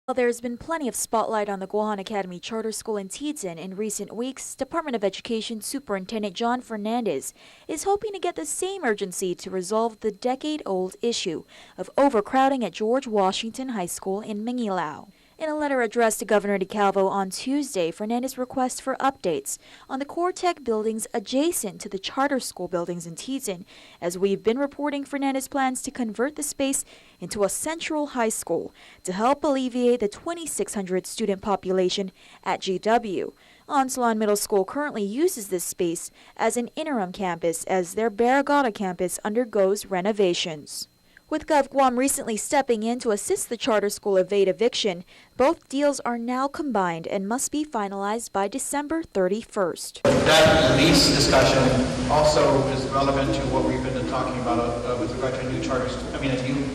While there's been plenty of spotlight on the Guahan Academy Charter School in Tiyan in recent weeks, Department of Education Superintendent Jon Fernandez is hoping to get the same urgency to resolve the decade-old issue of overcrowding at George Washington High School in Mangilao. In a letter addressed to Governor DeCalvo on Tuesday, Fernandez requests for updates on the core tech buildings adjacent to the charter school buildings in Tiyan. As we've been reporting, Fernandez plans to convert the space into a central high school to help alleviate the 2,600 student population at GW. Onslaught Middle School currently uses this space as an interim campus as their Barragata campus undergoes renovations. With GovGuam recently stepping in to assist the charter school evade eviction, both deals are now combined and must be finalized by December 31st. That lease discussion also is relevant to what we've been talking about with regard to a new a new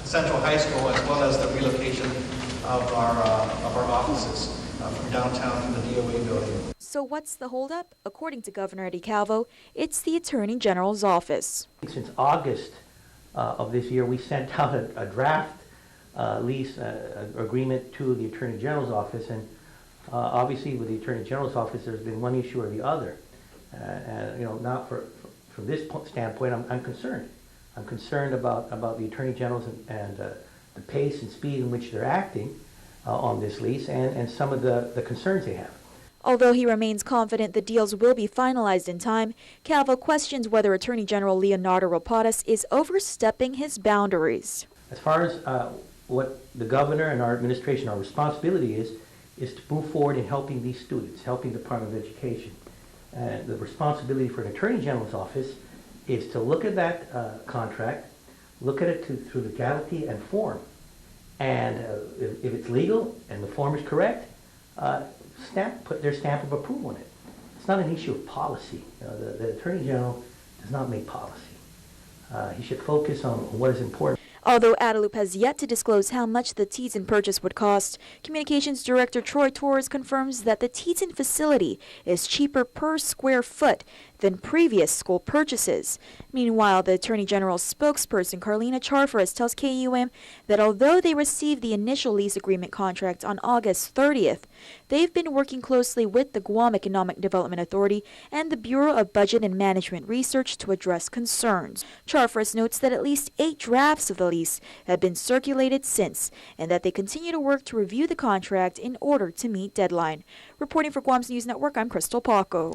central high school, as well as the relocation of our offices from downtown to the DOA building. So what's the holdup? According to Governor DeCalvo, it's the Attorney General's office. Since August of this year, we sent out a draft lease agreement to the Attorney General's office, and obviously with the Attorney General's office there's been one issue or the other. Now from this standpoint, I'm concerned. I'm concerned about the Attorney General's and the pace and speed in which they're acting on this lease and some of the concerns they have. Although he remains confident the deals will be finalized in time, Calvo questions whether Attorney General Leonardo Rapadas is overstepping his boundaries. As far as what the governor and our administration, our responsibility is to move forward in helping these students, helping the Department of Education. The responsibility for an Attorney General's office is to look at that contract, look at it through legality and form, and if it's legal and the form is correct, put their stamp of approval on it. It's not an issue of policy. The Attorney General does not make policy. He should focus on what is important. Although Adelup has yet to disclose how much the Tiyan purchase would cost, Communications Director Troy Torres confirms that the Tiyan facility is cheaper per square foot than previous school purchases. Meanwhile, the Attorney General's spokesperson Carlina Charfores tells KUM that although they received the initial lease agreement contract on August 30th, they've been working closely with the Guam Economic Development Authority and the Bureau of Budget and Management Research to address concerns. Charfores notes that at least 8 drafts of the lease have been circulated since, and that they continue to work to review the contract in order to meet deadline. Reporting for Guam's News Network, I'm Crystal Paco.